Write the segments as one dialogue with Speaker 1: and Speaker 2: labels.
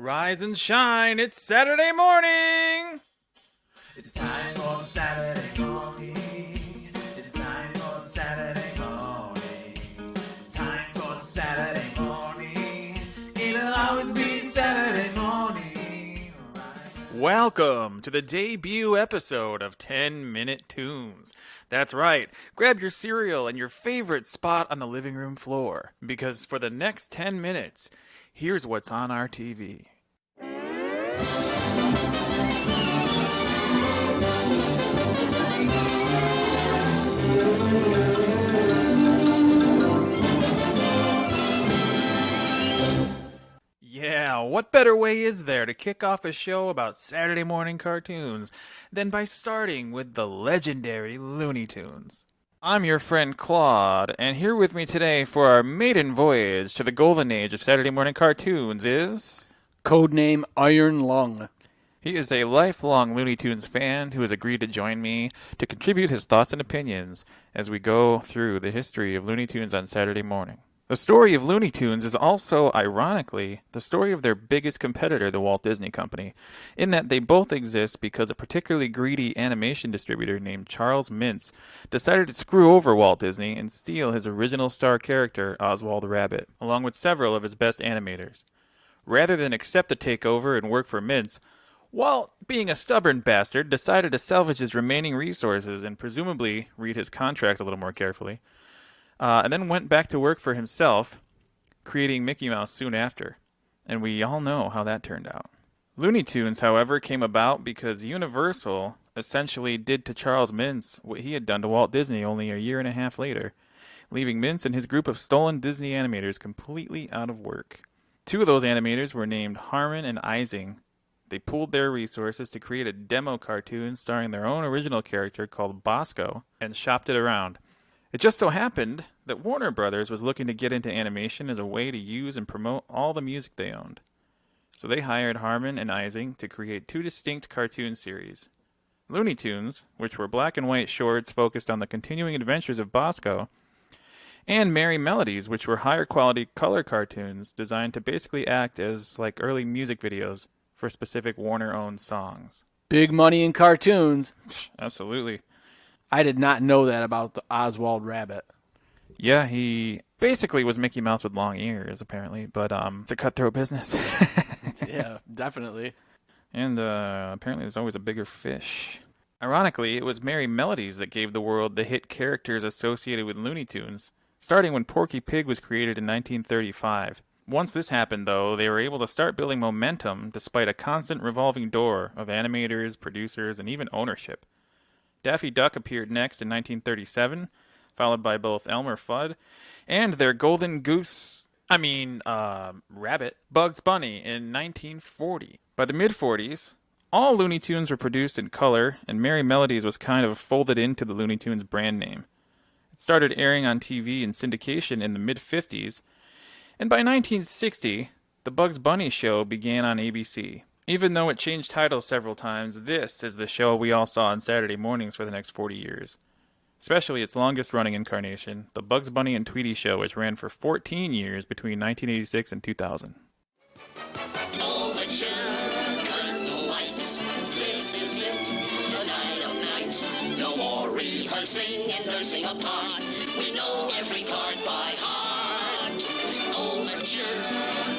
Speaker 1: Rise and shine, it's Saturday morning!
Speaker 2: It's time for Saturday morning. It's time for Saturday morning. It's time for Saturday morning. It'll always be Saturday morning. Right?
Speaker 1: Welcome to the debut episode of 10 Minute Toons. That's right, grab your cereal and your favorite spot on the living room floor, because for the next 10 minutes, here's what's on our TV. Yeah, what better way is there to kick off a show about Saturday morning cartoons than by starting with the legendary Looney Tunes? I'm your friend Claude, and here with me today for our maiden voyage to the golden age of Saturday morning cartoons is...
Speaker 3: Codename Iron Lung.
Speaker 1: He is a lifelong Looney Tunes fan who has agreed to join me to contribute his thoughts and opinions as we go through the history of Looney Tunes on Saturday morning. The story of Looney Tunes is also, ironically, the story of their biggest competitor, the Walt Disney Company, in that they both exist because a particularly greedy animation distributor named Charles Mintz decided to screw over Walt Disney and steal his original star character, Oswald the Rabbit, along with several of his best animators. Rather than accept the takeover and work for Mintz, Walt, being a stubborn bastard, decided to salvage his remaining resources and presumably read his contract a little more carefully. And then went back to work for himself, creating Mickey Mouse soon after. And we all know how that turned out. Looney Tunes, however, came about because Universal essentially did to Charles Mintz what he had done to Walt Disney only a year and a half later, leaving Mintz and his group of stolen Disney animators completely out of work. Two of those animators were named Harmon and Ising. They pooled their resources to create a demo cartoon starring their own original character called Bosco and shopped it around. It just so happened that Warner Brothers was looking to get into animation as a way to use and promote all the music they owned. So they hired Harmon and Ising to create two distinct cartoon series. Looney Tunes, which were black and white shorts focused on the continuing adventures of Bosco, and Merry Melodies, which were higher quality color cartoons designed to basically act as like early music videos for specific Warner-owned songs.
Speaker 3: Big money in cartoons.
Speaker 1: Absolutely.
Speaker 3: I did not know that about the Oswald Rabbit.
Speaker 1: Yeah, he basically was Mickey Mouse with long ears, apparently, but it's a cutthroat business.
Speaker 3: Yeah, definitely.
Speaker 1: And apparently there's always a bigger fish. Ironically, it was Merry Melodies that gave the world the hit characters associated with Looney Tunes, starting when Porky Pig was created in 1935. Once this happened, though, they were able to start building momentum despite a constant revolving door of animators, producers, and even ownership. Daffy Duck appeared next in 1937, followed by both Elmer Fudd and their golden rabbit, Bugs Bunny, in 1940. By the mid-40s, all Looney Tunes were produced in color, and Merry Melodies was kind of folded into the Looney Tunes brand name. It started airing on TV and syndication in the mid-50s, and by 1960, the Bugs Bunny show began on ABC. Even though it changed titles several times, this is the show we all saw on Saturday mornings for the next 40 years. Especially its longest-running incarnation, the Bugs Bunny and Tweety Show, which ran for 14 years between 1986 and 2000.
Speaker 4: Overture, curtain lights, this is it, the night of nights. No more rehearsing and nursing a part. We know every part by heart. Overture,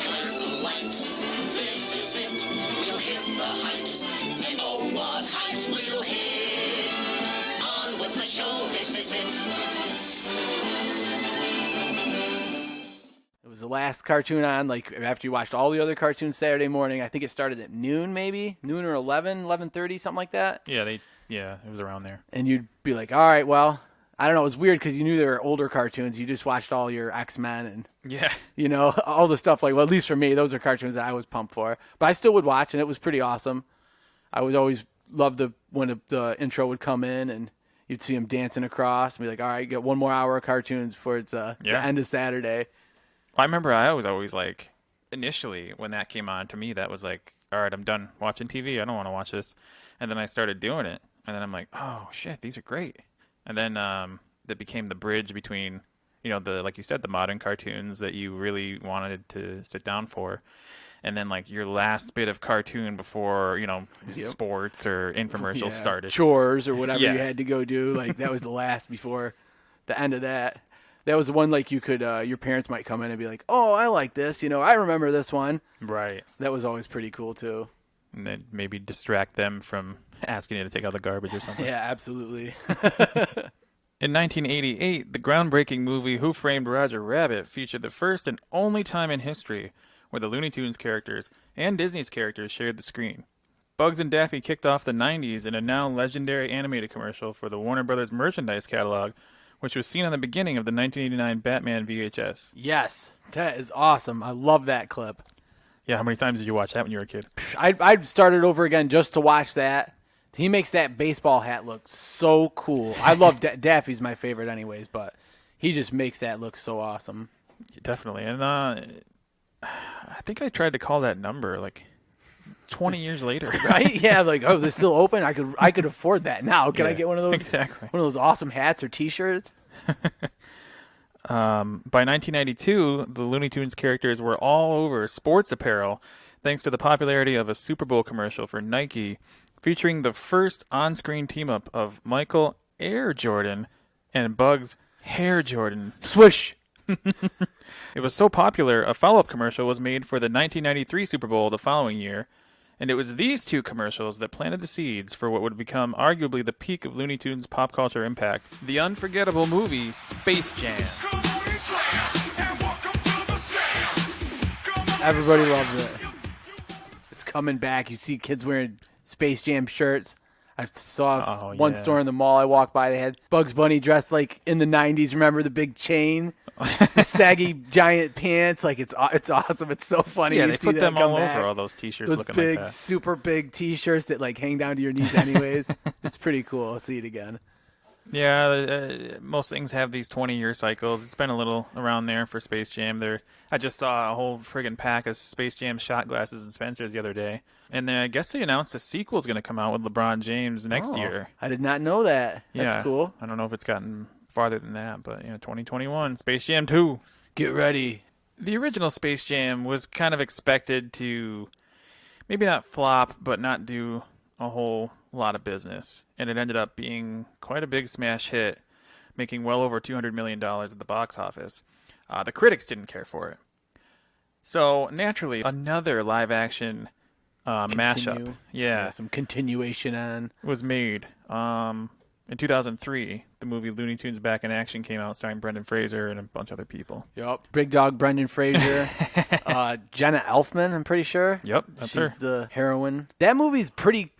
Speaker 4: curtain lights, this is it. We'll hit the heights, and oh, what heights we'll hit. On with the show, this is it.
Speaker 3: It was the last cartoon on, like, after you watched all the other cartoons Saturday morning. I think it started at noon, maybe? Noon or 11:30, something like that.
Speaker 1: Yeah, it was around there.
Speaker 3: And you'd be like, all right, well, I don't know. It was weird because you knew there were older cartoons. You just watched all your X-Men and,
Speaker 1: Yeah.
Speaker 3: you know, all the stuff. Like, well, at least for me, those are cartoons that I was pumped for. But I still would watch, and it was pretty awesome. I would always love when the intro would come in, and you'd see him dancing across, and be like, all right, you got one more hour of cartoons before it's the end of Saturday.
Speaker 1: I remember I was always like, initially, when that came on, to me, that was like, all right, I'm done watching TV. I don't want to watch this. And then I started doing it. And then I'm like, oh, shit, these are great. And then that became the bridge between, you know, like you said, the modern cartoons that you really wanted to sit down for. and then like your last bit of cartoon before
Speaker 3: Yep.
Speaker 1: sports or infomercials started.
Speaker 3: Chores or whatever
Speaker 1: Yeah.
Speaker 3: you had to go do. Like that was the last before the end of that. That was the one like you could your parents might come in and be like, "Oh, I like this. I remember this one."
Speaker 1: Right.
Speaker 3: That was always pretty cool too.
Speaker 1: And then maybe distract them from asking you to take out the garbage or something.
Speaker 3: Yeah, absolutely.
Speaker 1: In 1988, the groundbreaking movie Who Framed Roger Rabbit featured the first and only time in history where the Looney Tunes characters and Disney's characters shared the screen. Bugs and Daffy kicked off the 90s in a now legendary animated commercial for the Warner Brothers merchandise catalog, which was seen on the beginning of the 1989 Batman VHS.
Speaker 3: Yes, that is awesome. I love that clip.
Speaker 1: Yeah, how many times did you watch that when you were a kid?
Speaker 3: I'd start it over again just to watch that. He makes that baseball hat look so cool. I love Daffy's my favorite anyways, but he just makes that look so awesome.
Speaker 1: Definitely. And I think I tried to call that number like 20 years later.
Speaker 3: Right? Yeah, like, oh, they're still open? I could afford that now. Can I
Speaker 1: Yeah,
Speaker 3: get one of those
Speaker 1: exactly.
Speaker 3: one of those awesome hats or t-shirts?
Speaker 1: By 1992, the Looney Tunes characters were all over sports apparel thanks to the popularity of a Super Bowl commercial for Nike featuring the first on-screen team-up of Michael Air Jordan and Bugs Hair Jordan.
Speaker 3: Swish.
Speaker 1: It was so popular, a follow-up commercial was made for the 1993 Super Bowl the following year, and it was these two commercials that planted the seeds for what would become arguably the peak of Looney Tunes' pop culture impact, the unforgettable movie Space Jam.
Speaker 3: Everybody loves it. It's coming back. You see kids wearing Space Jam shirts. I saw one
Speaker 1: yeah.
Speaker 3: store in the mall I walked by. They had Bugs Bunny dressed like in the 90s. Remember the big chain? The saggy giant pants. Like it's awesome. It's so funny.
Speaker 1: Yeah,
Speaker 3: to
Speaker 1: they
Speaker 3: see
Speaker 1: put
Speaker 3: that
Speaker 1: them
Speaker 3: come
Speaker 1: all
Speaker 3: back.
Speaker 1: over all those T-shirts
Speaker 3: Those
Speaker 1: looking
Speaker 3: big,
Speaker 1: like that.
Speaker 3: super big T-shirts that like hang down to your knees anyways. It's pretty cool. I'll see it again.
Speaker 1: Yeah, most things have these 20-year cycles. It's been a little around there for Space Jam. I just saw a whole friggin' pack of Space Jam shot glasses in Spencer's the other day. And then I guess they announced a sequel's going to come out with LeBron James next year.
Speaker 3: I did not know that. That's
Speaker 1: Yeah,
Speaker 3: cool.
Speaker 1: I don't know if it's gotten farther than that, but 2021, Space Jam 2.
Speaker 3: Get ready.
Speaker 1: The original Space Jam was kind of expected to maybe not flop, but not do a whole lot of business. And it ended up being quite a big smash hit, making well over $200 million at the box office. The critics didn't care for it. So, naturally, another live-action mashup
Speaker 3: Continue.
Speaker 1: yeah,
Speaker 3: Some continuation on.
Speaker 1: was made. In 2003, the movie Looney Tunes Back in Action came out, starring Brendan Fraser and a bunch of other people.
Speaker 3: Yep. Big Dog Brendan Fraser. Jenna Elfman, I'm pretty sure.
Speaker 1: Yep, that's
Speaker 3: She's
Speaker 1: her.
Speaker 3: the heroine. That movie's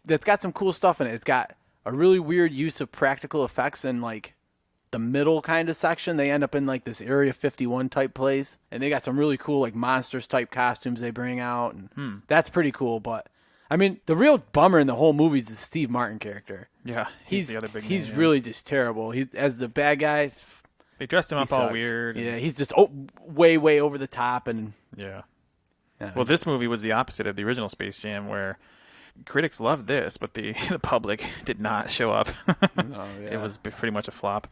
Speaker 3: that's got some cool stuff in it. It's got a really weird use of practical effects in like the middle kind of section. They end up in like this Area 51 type place. And they got some really cool like monsters type costumes they bring out. And that's pretty cool. But I mean, the real bummer in the whole movie is the Steve Martin character.
Speaker 1: Yeah, he's the other big
Speaker 3: He's
Speaker 1: name, yeah.
Speaker 3: really just terrible. As the bad guy,
Speaker 1: They dressed him
Speaker 3: he
Speaker 1: up all
Speaker 3: sucks.
Speaker 1: weird.
Speaker 3: Yeah, he's just way over the top, and
Speaker 1: Yeah.
Speaker 3: yeah,
Speaker 1: Well, this movie was the opposite of the original Space Jam, where critics loved this, but the public did not show up. It was pretty much a flop.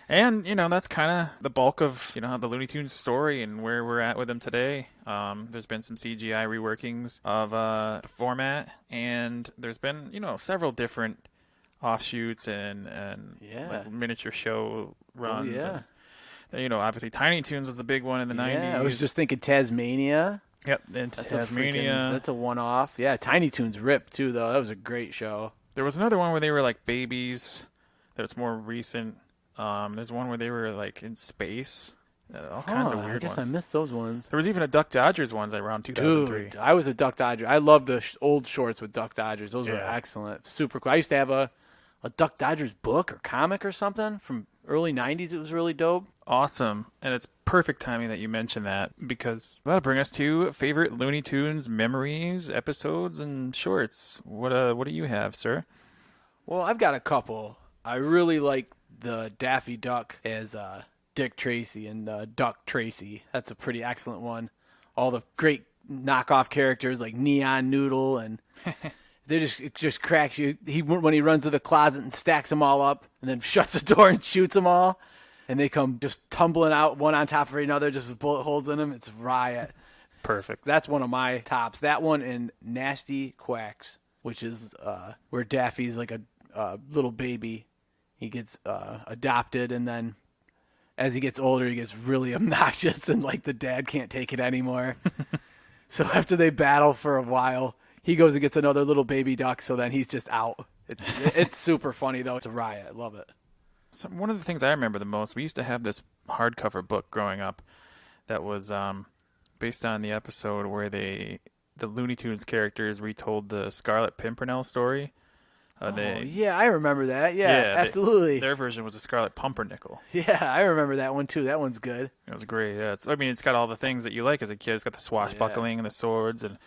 Speaker 1: And, that's kind of the bulk of, the Looney Tunes story and where we're at with them today. There's been some CGI reworkings of the format, and there's been, several different offshoots and
Speaker 3: Yeah.
Speaker 1: like miniature show runs.
Speaker 3: yeah.
Speaker 1: And, obviously Tiny Toons was the big one in the 90s.
Speaker 3: Yeah, I was just thinking Tasmania.
Speaker 1: Yep, and
Speaker 3: That's
Speaker 1: Tasmania.
Speaker 3: that's a one-off. Yeah, Tiny Toons ripped too, though. That was a great show.
Speaker 1: There was another one where they were like babies. That's more recent. There's one where they were like in space. All kinds of weird
Speaker 3: I guess
Speaker 1: ones.
Speaker 3: I missed those ones.
Speaker 1: There was even a Duck Dodgers ones around 2003.
Speaker 3: Dude, I was a Duck Dodger. I love the old shorts with Duck Dodgers. Those were
Speaker 1: Yeah.
Speaker 3: excellent. Super cool. I used to have a Duck Dodgers book or comic or something from early 90s. It was really dope.
Speaker 1: Awesome. And it's perfect timing that you mentioned that, because that'll bring us to favorite Looney Tunes memories, episodes, and shorts. What do you have, sir?
Speaker 3: Well, I've got a couple. I really like the Daffy Duck as Dick Tracy and Duck Tracy. That's a pretty excellent one. All the great knockoff characters like Neon Noodle, and it just cracks you. When he runs to the closet and stacks them all up and then shuts the door and shoots them all, and they come just tumbling out one on top of another just with bullet holes in them. It's a riot.
Speaker 1: Perfect.
Speaker 3: That's one of my tops. That one and Nasty Quacks, which is where Daffy's like a little baby. He gets adopted, and then as he gets older, he gets really obnoxious, and like the dad can't take it anymore. So after they battle for a while, he goes and gets another little baby duck, so then he's just out. It's super funny, though. It's a riot. I love it.
Speaker 1: So one of the things I remember the most, we used to have this hardcover book growing up that was based on the episode where the Looney Tunes characters retold the Scarlet Pimpernel story.
Speaker 3: Yeah, I remember that. Yeah, absolutely.
Speaker 1: Their version was a Scarlet Pumpernickel.
Speaker 3: Yeah, I remember that one, too. That one's good.
Speaker 1: It was great. Yeah, it's got all the things that you like as a kid. It's got the swashbuckling and the swords and,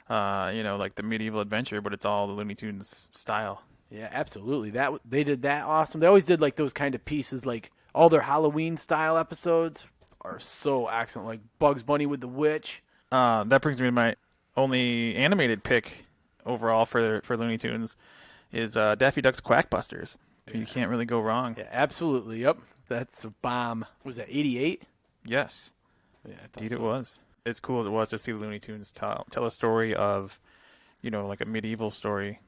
Speaker 1: like the medieval adventure, but it's all the Looney Tunes style.
Speaker 3: Yeah, absolutely. They did that awesome. They always did like those kind of pieces, like all their Halloween style episodes are so excellent. Like Bugs Bunny with the witch.
Speaker 1: That brings me to my only animated pick overall for Looney Tunes is Daffy Duck's Quackbusters. You can't really go wrong.
Speaker 3: Yeah, absolutely. Yep, that's a bomb. Was that 88?
Speaker 1: Yes.
Speaker 3: Yeah,
Speaker 1: Indeed, it was. As cool as it was to see the Looney Tunes tell a story of, like a medieval story.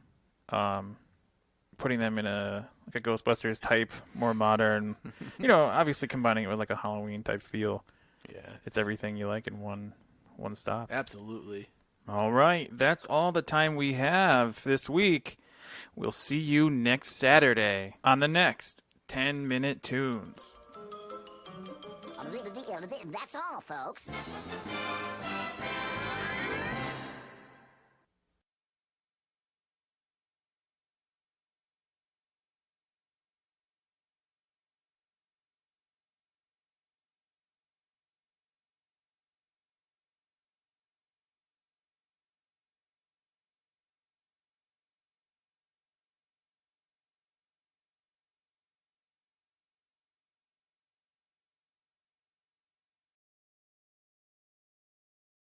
Speaker 1: Putting them in a Ghostbusters type, more modern, obviously combining it with like a Halloween type feel.
Speaker 3: Yeah,
Speaker 1: it's everything you like in one stop.
Speaker 3: Absolutely.
Speaker 1: All right, that's all the time we have this week. We'll see you next Saturday on the next 10 Minute Tunes.
Speaker 5: That's all, folks.